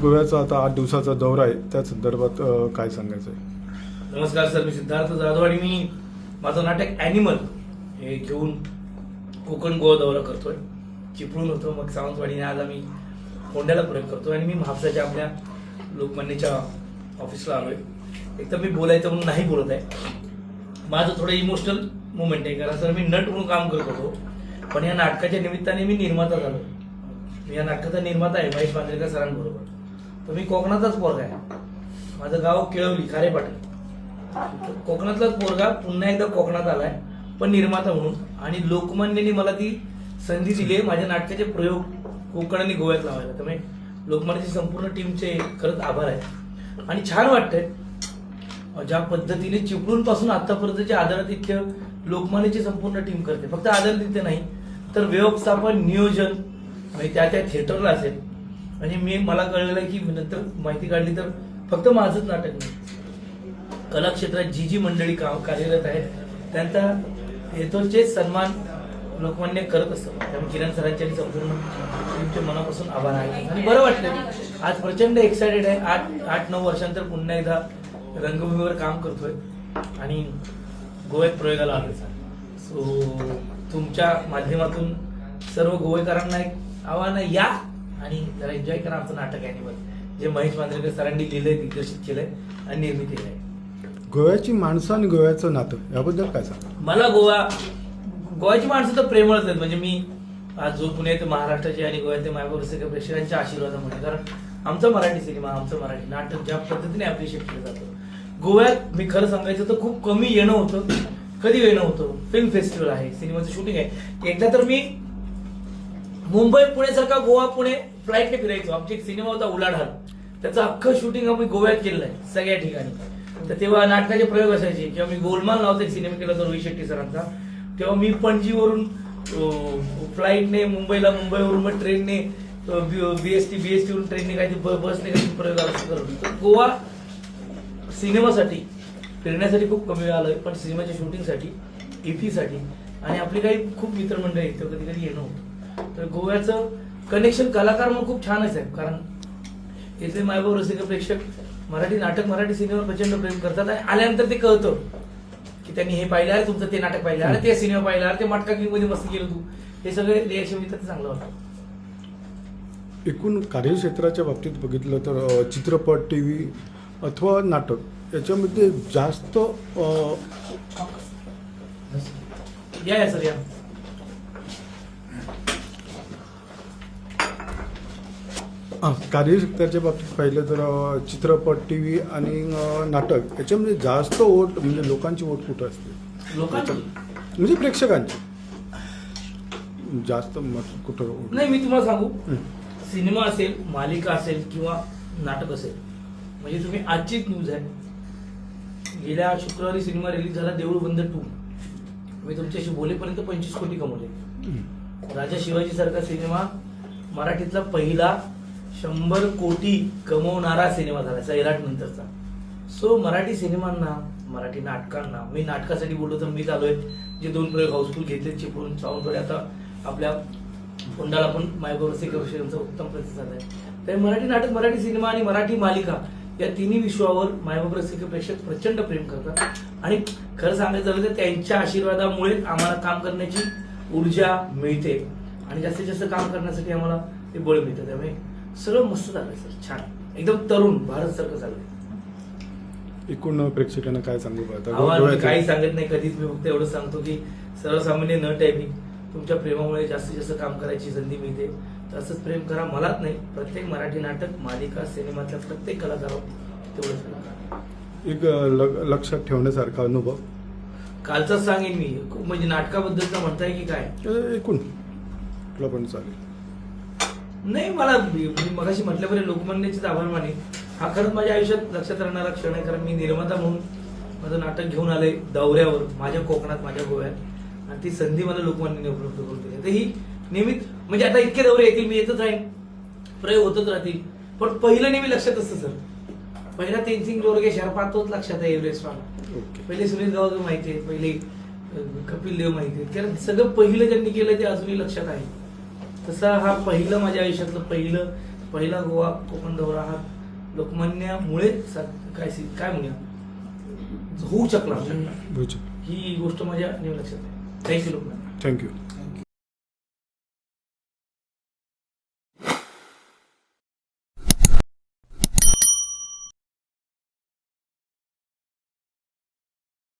गोव्याचा आता 8 दिवसाचा दौरा आहे, त्या संदर्भात काय सांगायचं आहे? नमस्कार सर, मी सिद्धार्थ जाधव आणि मी माझं नाटक ॲनिमल हे घेऊन कोकण गोवा दौरा करतोय. चिपळूण होतो, मग सावंतवाडीने आज आम्ही कोंड्याला प्रयोग करतोय आणि मी म्हापसाच्या आपल्या लोकमान्यच्या ऑफिसला आलोय. एक तर मी बोलायचं म्हणून नाही बोलत आहे, माझं थोडं इमोशनल मुवमेंट आहे. कारण सर मी नट म्हणून काम करत होतो, पण या नाटकाच्या निमित्ताने मी निर्माता झालो. मी या नाटकाचा निर्माता आहे महेश मांजरेकर सरांबरोबर. तर मी कोकणाचाच पोरगा आहे. माझं गाव केळवली खारेपाटण. कोकणातलाच पोरगा पुन्हा एकदा कोकणात आलाय, पण निर्माता म्हणून. आणि लोकमान्यांनी मला ती संधी दिली आहे माझ्या नाटकाचे प्रयोग कोकण आणि गोव्यात लावायला. त्यामुळे लोकमान्याची संपूर्ण टीमचे खरंच आभार आहे. आणि छान वाटतंय ज्या पद्धतीने चिपळूण पासून आतापर्यंतचे आदरातिथ्य लोकमान्याची संपूर्ण टीम करते. फक्त आदरातिथ्य नाही तर व्यवस्थापन, नियोजन म्हणजे त्या थिएटरला असेल. आणि मला कळलेलं की नंतर माहिती काढली तर फक्त माझंच नाटक नाही, कला क्षेत्रात जी मंडळी कार्यरत आहेत त्यांचा हेतूचे सन्मान लोकमान्य करत असतात. त्यामुळे किरण सरांच्या आणि संपूर्ण टीमचे मनापासून आभार आहे. आणि बरं वाटलं, आज प्रचंड एक्सायटेड आहे. 8-9 वर्षांतर पुन्हा एकदा रंगभूमीवर काम करतोय आणि गोव्यात प्रयोगाला आलोय. सो तुमच्या माध्यमातून सर्व गोवेकरांना एक आव्हान आहे, या आणि जरा एन्जॉय करा आमचं नाटक ॲनिमल, जे महेश मांजरेकर सरांनी लिहिलंय, दिग्दर्शित केलंय आणि निर्मिती केलंय. गोव्याची माणसं आणि गोव्याचं नातं याबद्दल काय सांगा? मला गोव्याची माणसं तर प्रेमळच आहेत. म्हणजे मी आज जो पुणे येथे महाराष्ट्राचे आणि गोव्याचे मायबरोबर प्रेक्षकांच्या आशीर्वादामुळे, कारण आमचा मराठी सिनेमा, आमचं मराठी नाटक ज्या पद्धतीने अप्रिशिएट केलं जातं गोव्यात, मी खरं सांगायचं तर खूप कमी येणं होतं. कधी येणं होतं, फिल्म फेस्टिवल आहे, सिनेमाचं शूटिंग आहे. एकदा तर मी मुंबई पुण्यासारखा गोवा पुणे फ्लाईटने फिरायचो. आमची एक सिनेमा होता उलाढाल, त्याचं अख्खं शूटिंग आम्ही गोव्यात केलेलं आहे सगळ्या ठिकाणी. तर तेव्हा नाटकाचे प्रयोग असायचे किंवा मी गोलमाल नावाचा एक सिनेमा केला होता रोहित शेट्टी सरांचा. तेव्हा मी पणजीवरून फ्लाईटने मुंबईला, मुंबईवरून मग ट्रेनने बीएसटी वरून ट्रेनने काही बसने काही प्रयोग करत होतो. तर गोवा सिनेमासाठी फिरण्यासाठी खूप कमी वेळ आलोय, पण सिनेमाच्या शूटिंगसाठी, इफीसाठी आणि आपली काही खूप मित्रमंडळी आहेत, तेव्हा कधी कधी येणं होतं. तर गोव्याचं कनेक्शन कलाकार म्हणून खूप छानच आहे. कारण इथले मायबाप रसिक प्रेक्षक मराठी नाटक, मराठी सिनेमा प्रचंड प्रेम करतात. आणि आल्यानंतर ते कळतं की त्यांनी हे पाहिलं, अरे तुमचं ते नाटक पाहिलं, अरे ते सिनेमा पाहिलं, अरे ते मटका किंग मध्ये मस्त केलं तू, हे सगळे रिएक्शन येतात, चांगलं वाटतं. एकूण कार्यक्षेत्राच्या बाबतीत बघितलं तर चित्रपट, टीव्ही अथवा नाटक याच्यामध्ये जास्त या सर या कार्यक्षेत्राच्या बाबतीत पाहिलं तर चित्रपट, टीव्ही आणि नाटक याच्यामध्ये जास्त वोट म्हणजे लोकांची वोट कुठं असते? लोकांची म्हणजे प्रेक्षकांची जास्त मत कुठं? नाही, मी तुम्हाला सांगू, सिनेमा असेल, मालिका असेल किंवा नाटक असेल, म्हणजे तुम्ही आजचीच न्यूज आहे, गेल्या शुक्रवारी सिनेमा रिलीज झाला देऊळ बंद 2. मी तुमच्याशी बोलेपर्यंत 25 कोटी कमवले. राजा शिवाजी सारखा सिनेमा मराठीतला पहिला 100 कोटी कमवणारा सिनेमा झाला सैराट नंतरचा. सो मराठी सिनेमांना, मराठी नाटकांना, मी नाटकासाठी बोललो तर मी आलोय, जे 2 प्रयोग हाऊसफुल घेतले चिपळूण, सावंतवाडी, आता आपल्या कोंडाला पण मायबरोबर उत्तम प्रतिसाद आहे. तर मराठी नाटक, मराठी सिनेमा आणि मराठी मालिका या तिन्ही विश्वावर मायबाप रसिक प्रेक्षक प्रचंड प्रेम करतात. आणि खरं सांगायचं झालं तर त्यांच्या आशीर्वादामुळे आम्हाला काम करण्याची ऊर्जा मिळते आणि जास्तीत जास्त काम करण्यासाठी आम्हाला ते बळ मिळतं. त्यामुळे सगळं मस्त झालंय सर, छान, एकदम तरुण भारत सारखं झालंय. एकूण प्रेक्षकांना काय सांगू पाहता? काही सांगत नाही कधीच, मी फक्त एवढं सांगतो की सर्वसामान्य नट आहे मी, तुमच्या प्रेमामुळे जास्तीत जास्त काम करायची संधी मिळते. तसंच प्रेम करा, मलाच नाही, प्रत्येक मराठी नाटक, मालिका, सिनेमातल्या प्रत्येक कलाकारावर तेवढंच प्रेम करा. एक लक्षात ठेवण्यासारखा अनुभव कालचाच सांगेन मी, म्हणजे नाटकाबद्दलचा म्हणताय की काय? एकूण कुठला पण चालेल. नाही, मला मी मगाशी म्हटल्यापर्यंत लोकमान्याचेच आभार माने. हा खरंच माझ्या आयुष्यात लक्षात राहणारा क्षण आहे. कारण मी निर्माता म्हणून माझं नाटक घेऊन आलंय दौऱ्यावर, माझ्या कोकणात, माझ्या गोव्यात, आणि ती संधी मला लोकमान्याने उपलब्ध करून दिली. तर ही नियमित, म्हणजे आता इतके दौरे येतील, मी येतच राहीन, प्रयोग होतच राहतील, पण पहिलं नेहमी लक्षात असतं सर. पहिला तेनसिंग जोरगे शर्पा तोच लक्षात आहे एव्हरेस्ट वाला. पहिले सुनील गावकर माहिती आहे, पहिले कपिल देव माहिती आहे, कारण सगळं पहिलं ज्यांनी केलं ते अजूनही लक्षात आहे. तसा हा पहिलं माझ्या आयुष्यातलं पहिलं पहिला गोवा कोकण दौरा हा लोकमान्यामुळे काय म्हणूया होऊ शकला भुज. ही गोष्ट माझ्या नेहमी लक्षात आहे. थँक्यू लोकमान्य. थँक्यू.